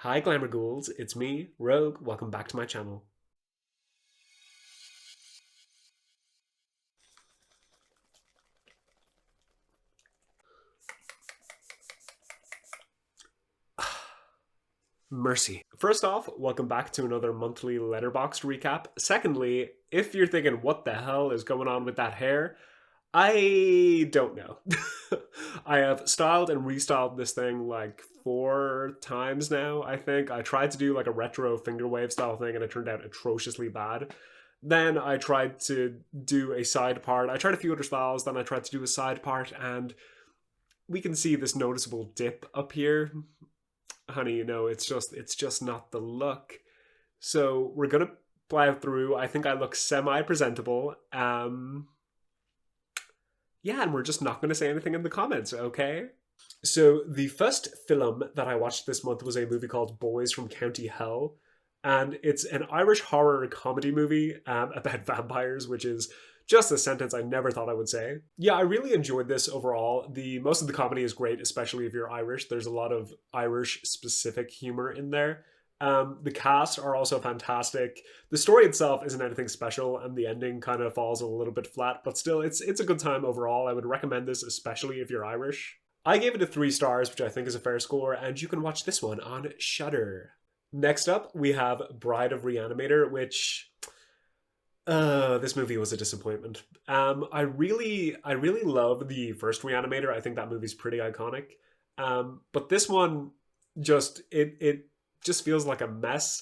Hi Glamour Ghouls, it's me, Rogue. Welcome back to my channel. Mercy. First off, welcome back to another monthly letterboxd recap. Secondly, if you're thinking, what the hell is going on with that hair? I don't know. I have styled and restyled this thing like 4 times now, I think. I tried to do like a retro finger wave style thing and it turned out atrociously bad. Then I tried to do a side part. I tried a few other styles, then I tried to do a side part, and we can see this noticeable dip up here. Honey, it's just not the look. So we're gonna plow through. I think I look semi-presentable. Yeah, and we're just not gonna say anything in the comments, okay? So the first film that I watched this month was a movie called Boys from County Hell, and it's an Irish horror comedy movie about vampires, which is just a sentence I never thought I would say. Yeah, I really enjoyed this overall. The most of the comedy is great, especially if you're Irish. There's a lot of Irish specific humor in there. The cast are also fantastic. The story itself isn't anything special, and the ending kind of falls a little bit flat, but still, it's a good time overall. I would recommend this, especially if you're Irish. I gave it a 3 stars, which I think is a fair score, and you can watch this one on Shudder. Next up, we have Bride of Re-Animator, which this movie was a disappointment. I really love the first Re-Animator. I think that movie's pretty iconic. But this one it just feels like a mess.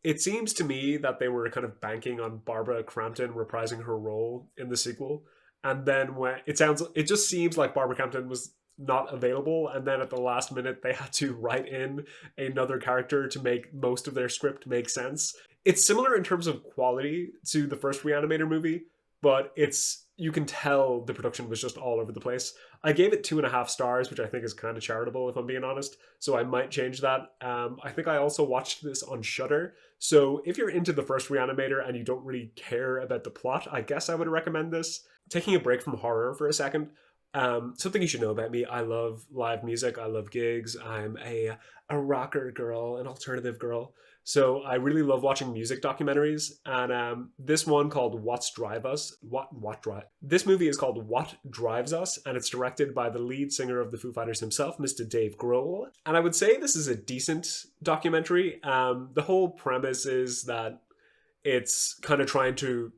It seems to me that they were kind of banking on Barbara Crampton reprising her role in the sequel, and then when it just seems like Barbara Crampton was not available, and then at the last minute they had to write in another character to make most of their script make sense. It's similar in terms of quality to the first Reanimator movie, but you can tell the production was just all over the place. I gave it 2.5 stars, which I think is kind of charitable if I'm being honest, so I might change that. I think I also watched this on Shudder, so if you're into the first Reanimator and you don't really care about the plot, I guess I would recommend this. Taking a break from horror for a second, something you should know about me: I love live music. I love gigs. I'm a rocker girl, an alternative girl. So I really love watching music documentaries. And this one called What's Drive Us? What Drive? This movie is called What Drives Us, and it's directed by the lead singer of the Foo Fighters himself, Mr. Dave Grohl. And I would say this is a decent documentary. The whole premise is that it's kind of trying to,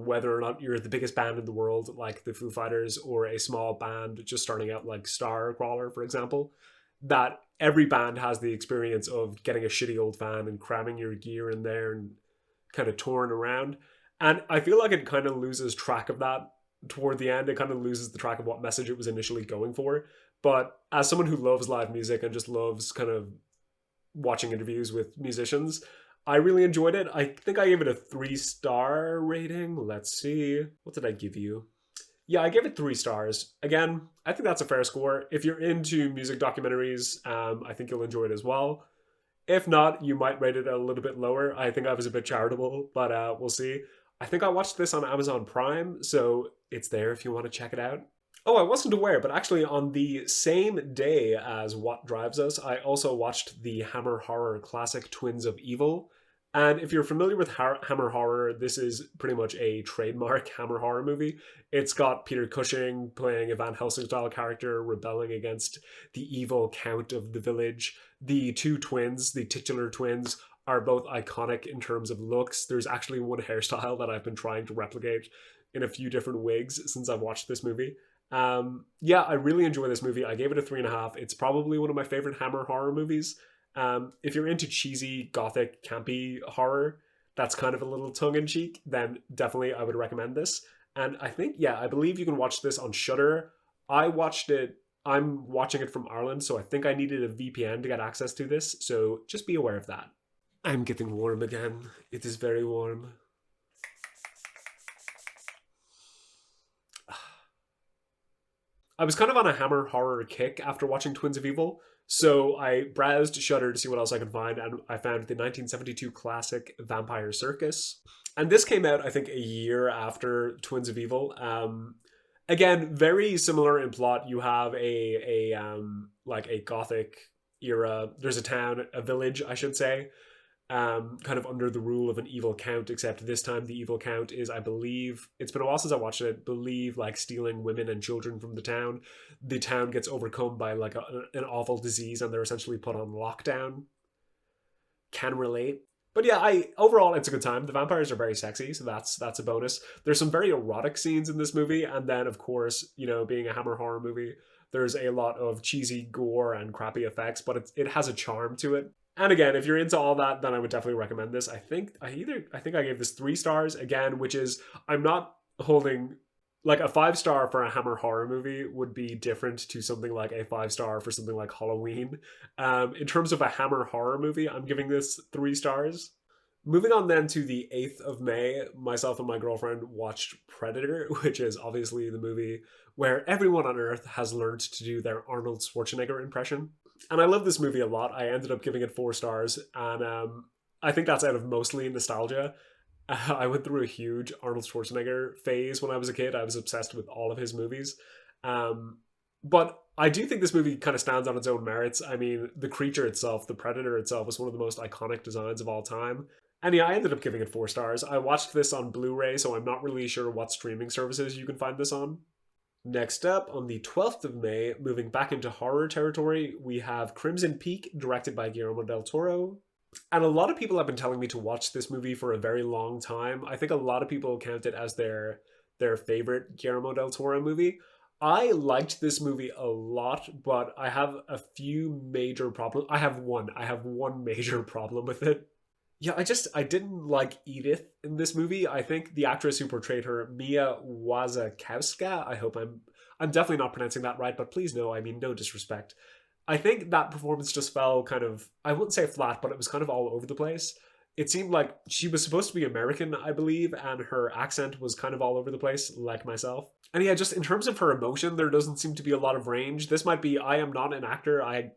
whether or not you're the biggest band in the world, like the Foo Fighters, or a small band just starting out, like Starcrawler, for example, that every band has the experience of getting a shitty old van and cramming your gear in there and kind of touring around. And I feel like it kind of loses track of that toward the end. It kind of loses the track of what message it was initially going for. But as someone who loves live music and just loves kind of watching interviews with musicians, I really enjoyed it. I think I gave it a 3 star rating. Let's see. What did I give you? Yeah, I gave it 3 stars. Again, I think that's a fair score. If you're into music documentaries, I think you'll enjoy it as well. If not, you might rate it a little bit lower. I think I was a bit charitable, but we'll see. I think I watched this on Amazon Prime, so it's there if you want to check it out. Oh, I wasn't aware, but actually on the same day as What Drives Us, I also watched the Hammer Horror classic Twins of Evil. And if you're familiar with Hammer Horror, this is pretty much a trademark Hammer Horror movie. It's got Peter Cushing playing a Van Helsing style character, rebelling against the evil count of the village. The two twins, the titular twins, are both iconic in terms of looks. There's actually one hairstyle that I've been trying to replicate in a few different wigs since I've watched this movie. Yeah, I really enjoy this movie. I gave it a 3.5. It's probably one of my favorite Hammer Horror movies. If you're into cheesy, gothic, campy horror that's kind of a little tongue-in-cheek, then definitely I would recommend this. And I think, yeah, I believe you can watch this on Shudder. I'm watching it from Ireland, so I think I needed a VPN to get access to this, so just be aware of that. I'm getting warm again. It is very warm. I was kind of on a Hammer Horror kick after watching Twins of Evil, so I browsed Shudder to see what else I could find, and I found the 1972 classic Vampire Circus. And this came out, I think, a year after Twins of Evil. Again, very similar in plot. You have a like a gothic era. There's a town, a village, I should say, kind of under the rule of an evil count, except this time the evil count is, I believe, it's been a while since I watched it, believe like stealing women and children from the town. The town gets overcome by like an awful disease and they're essentially put on lockdown. Can relate. But yeah, I overall it's a good time. The vampires are very sexy, so that's a bonus. There's some very erotic scenes in this movie, and then of course, being a Hammer horror movie, there's a lot of cheesy gore and crappy effects, but it has a charm to it. And again, if you're into all that, then I would definitely recommend this. I think I gave this 3 stars again, which is I'm not holding like a 5 star for a Hammer horror movie would be different to something like a 5 star for something like Halloween. In terms of a Hammer horror movie, I'm giving this 3 stars. Moving on then to the 8th of May, myself and my girlfriend watched Predator, which is obviously the movie where everyone on Earth has learned to do their Arnold Schwarzenegger impression. And I love this movie a lot. I ended up giving it 4 stars, and I think that's out of mostly nostalgia. I went through a huge Arnold Schwarzenegger phase when I was a kid. I was obsessed with all of his movies. But I do think this movie kind of stands on its own merits. I mean, the creature itself, the Predator itself, is one of the most iconic designs of all time. And yeah, I ended up giving it 4 stars. I watched this on Blu-ray, so I'm not really sure what streaming services you can find this on. Next up, on the 12th of May, moving back into horror territory, we have Crimson Peak, directed by Guillermo del Toro. And a lot of people have been telling me to watch this movie for a very long time. I think a lot of people count it as their favorite Guillermo del Toro movie. I liked this movie a lot, but I have a few major problems. I have one major problem with it. Yeah, I didn't like Edith in this movie. I think the actress who portrayed her, Mia Wasikowska, I'm definitely not pronouncing that right, but please no, I mean no disrespect. I think that performance just fell kind of, I wouldn't say flat, but it was kind of all over the place. It seemed like she was supposed to be American, I believe, and her accent was kind of all over the place, like myself. And yeah, just in terms of her emotion, there doesn't seem to be a lot of range. This might be, I am not an actor. I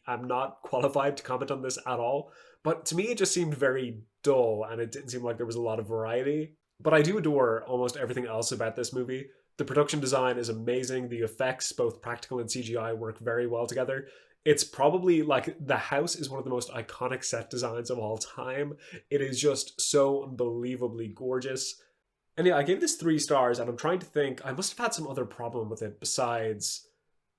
am not qualified to comment on this at all. But to me, it just seemed very dull, and it didn't seem like there was a lot of variety. But I do adore almost everything else about this movie. The production design is amazing. The effects, both practical and CGI, work very well together. It's probably like the house is one of the most iconic set designs of all time. It is just so unbelievably gorgeous. And yeah, I gave this 3 stars, and I'm trying to think, I must have had some other problem with it besides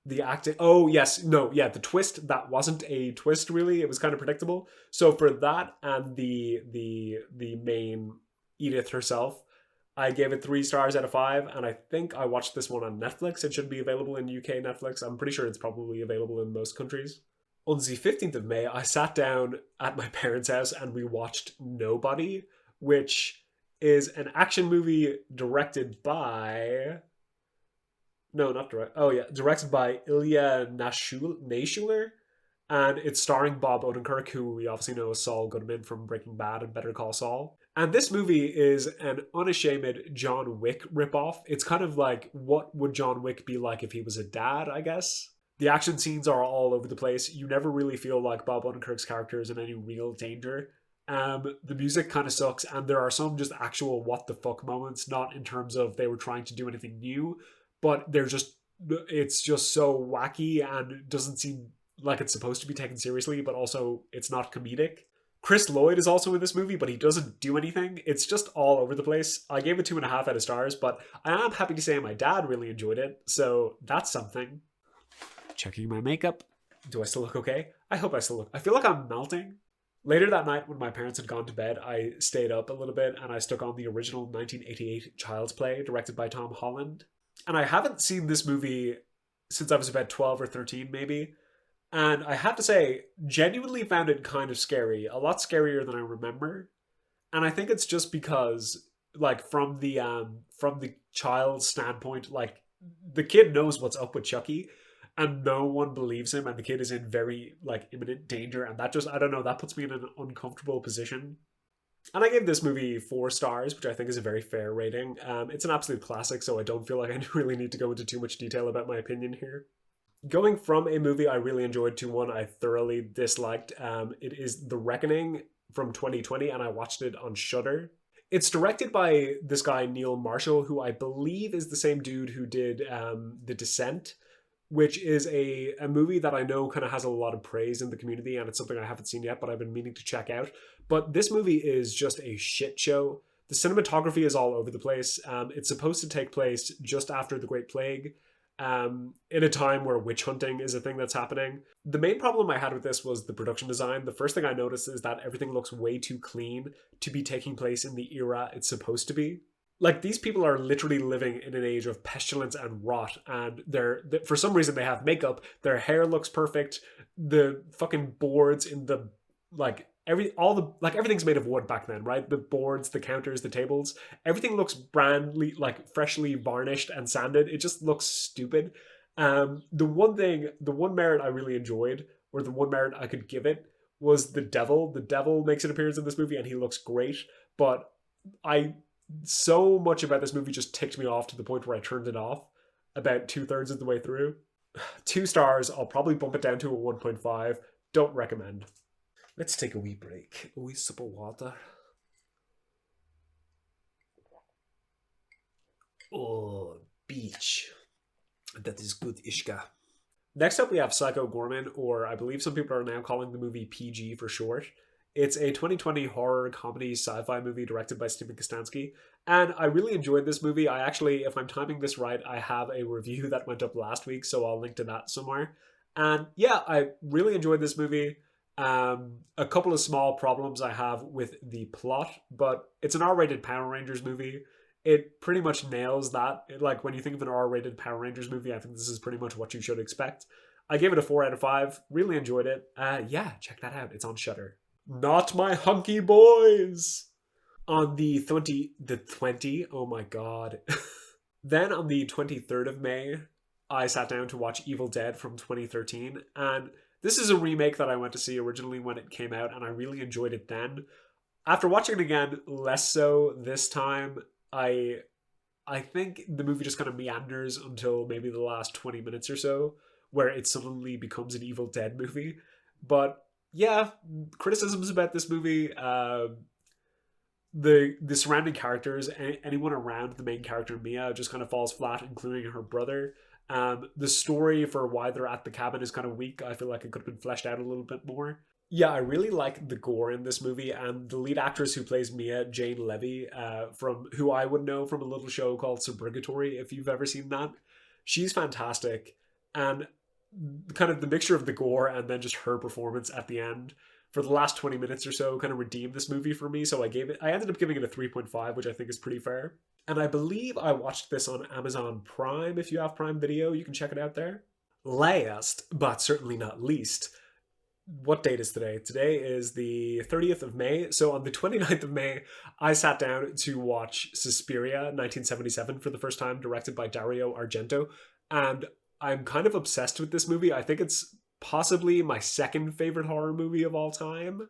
the acting. Oh yes, no, yeah, the twist, that wasn't a twist really. It was kind of predictable. So for that and the main Edith herself, I gave it 3 stars out of 5, and I think I watched this one on Netflix. It should be available in UK Netflix. I'm pretty sure it's probably available in most countries. On the 15th of May, I sat down at my parents' house and we watched Nobody, which is an action movie directed by... No, not direct. Oh yeah, directed by Ilya Naishuller, and it's starring Bob Odenkirk, who we obviously know as Saul Goodman from Breaking Bad and Better Call Saul. And this movie is an unashamed John Wick ripoff. It's kind of like, what would John Wick be like if he was a dad, I guess? The action scenes are all over the place. You never really feel like Bob Odenkirk's character is in any real danger. The music kind of sucks, and there are some just actual what the fuck moments, not in terms of they were trying to do anything new, but it's just so wacky and doesn't seem like it's supposed to be taken seriously, but also it's not comedic. Chris Lloyd is also in this movie, but he doesn't do anything. It's just all over the place. I gave it 2.5 out of stars, but I am happy to say my dad really enjoyed it, so that's something. Checking my makeup. Do I still look okay? I hope I still look... I feel like I'm melting. Later that night, when my parents had gone to bed, I stayed up a little bit and I stuck on the original 1988 Child's Play, directed by Tom Holland. And I haven't seen this movie since I was about 12 or 13, maybe. And I have to say, genuinely found it kind of scary. A lot scarier than I remember. And I think it's just because, like, from the child's standpoint, like, the kid knows what's up with Chucky, and no one believes him, and the kid is in very, like, imminent danger, and that just, I don't know, that puts me in an uncomfortable position. And I gave this movie 4 stars, which I think is a very fair rating. It's an absolute classic, so I don't feel like I really need to go into too much detail about my opinion here. Going from a movie I really enjoyed to one I thoroughly disliked, it is The Reckoning from 2020, and I watched it on Shudder. It's directed by this guy, Neil Marshall, who I believe is the same dude who did The Descent, which is a movie that I know kind of has a lot of praise in the community, and it's something I haven't seen yet, but I've been meaning to check out. But this movie is just a shit show. The cinematography is all over the place. It's supposed to take place just after the Great Plague, in a time where witch hunting is a thing that's happening. The main problem I had with this was the production design. The first thing I noticed is that everything looks way too clean to be taking place in the era it's supposed to be. Like, these people are literally living in an age of pestilence and rot, and for some reason they have makeup. Their hair looks perfect. The fucking boards in the like everything's made of wood back then, right? The boards, the counters, the tables, everything looks like freshly varnished and sanded. It just looks stupid. The one merit I really enjoyed, or the one merit I could give it, was the devil. The devil makes an appearance in this movie and he looks great, but so much about this movie just ticked me off to the point where I turned it off about 2/3 of the way through. 2 stars. I'll probably bump it down to a 1.5. Don't recommend. Let's take a wee break. A wee sip of water. Oh, beach. That is good, Ishka. Next up, we have Psycho Gorman, or I believe some people are now calling the movie PG for short. It's a 2020 horror comedy sci-fi movie directed by Steven Kostanski, and I really enjoyed this movie. I actually, if I'm timing this right, I have a review that went up last week, so I'll link to that somewhere. And yeah, I really enjoyed this movie. A couple of small problems I have with the plot, but it's an R-rated Power Rangers movie. It pretty much nails that. Like, when you think of an R-rated Power Rangers movie, I think this is pretty much what you should expect. I gave it a 4 out of 5. Really enjoyed it. Yeah, check that out. It's on Shudder. Not My Hunky Boys! On the 20, oh my god. Then on the 23rd of May, I sat down to watch Evil Dead from 2013, and this is a remake that I went to see originally when it came out, and I really enjoyed it then. After watching it again, less so this time. I think the movie just kind of meanders until maybe the last 20 minutes or so, where it suddenly becomes an Evil Dead movie. But yeah, criticisms about this movie, the surrounding characters, anyone around the main character Mia just kind of falls flat, including her brother. The story for why they're at the cabin is kind of weak. I feel like it could have been fleshed out a little bit more. Yeah, I really like the gore in this movie, and the lead actress who plays Mia, Jane Levy, from who I would know from a little show called Suburgatory, if you've ever seen that. She's fantastic, and kind of the mixture of the gore and then just her performance at the end for the last 20 minutes or so kind of redeemed this movie for me. So I ended up giving it a 3.5, which I think is pretty fair. And I believe I watched this on Amazon Prime. If you have Prime Video, you can check it out there. Last, but certainly not least, what date is today? Today is the 30th of May. So on the 29th of May, I sat down to watch Suspiria 1977 for the first time, directed by Dario Argento. And I'm kind of obsessed with this movie. I think it's possibly my second favorite horror movie of all time.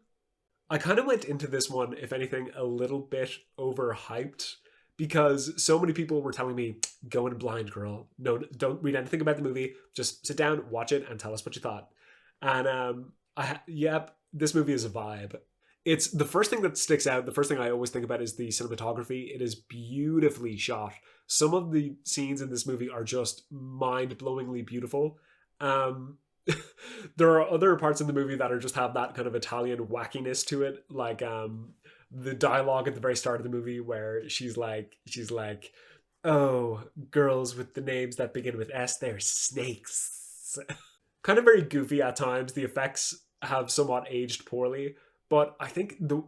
I kind of went into this one, if anything, a little bit overhyped, because so many people were telling me, go in blind, girl. No, don't read anything about the movie. Just sit down, watch it, and tell us what you thought. And yep, this movie is a vibe. It's the first thing that sticks out. The first thing I always think about is the cinematography. It is beautifully shot. Some of the scenes in this movie are just mind-blowingly beautiful. There are other parts in the movie that are just have that kind of Italian wackiness to it, like the dialogue at the very start of the movie where she's like, oh, girls with the names that begin with S, they're snakes. Kind of very goofy at times. The effects have somewhat aged poorly, but I think the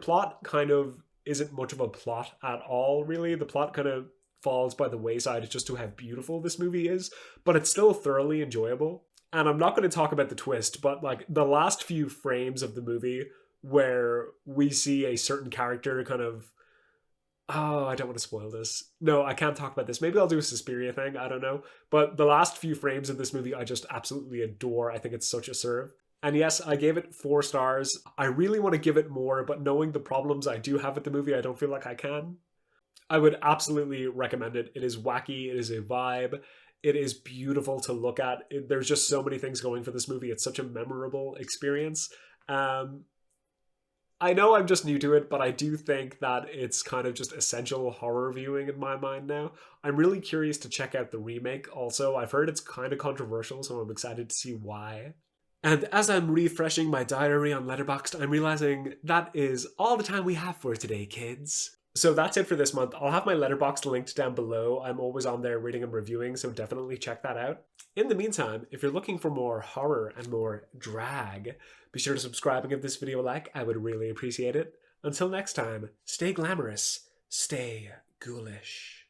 plot kind of isn't much of a plot at all, really. The plot kind of falls by the wayside just to how beautiful this movie is, but it's still thoroughly enjoyable. And I'm not going to talk about the twist, but like the last few frames of the movie where we see a certain character kind of, oh, I don't want to spoil this. No, I can't talk about this. Maybe I'll do a Suspiria thing. I don't know. But the last few frames of this movie, I just absolutely adore. I think it's such a serve. And yes, I gave it 4 stars. I really want to give it more, but knowing the problems I do have with the movie, I don't feel like I can. I would absolutely recommend it. It is wacky. It is a vibe. It is beautiful to look at. There's just so many things going for this movie. It's such a memorable experience. I know I'm just new to it, but I do think that it's kind of just essential horror viewing in my mind now. I'm really curious to check out the remake also. I've heard it's kind of controversial, so I'm excited to see why. And as I'm refreshing my diary on Letterboxd, I'm realizing that is all the time we have for today, kids. So that's it for this month. I'll have my Letterboxd linked down below. I'm always on there reading and reviewing, so definitely check that out. In the meantime, if you're looking for more horror and more drag, be sure to subscribe and give this video a like. I would really appreciate it. Until next time, stay glamorous, stay ghoulish.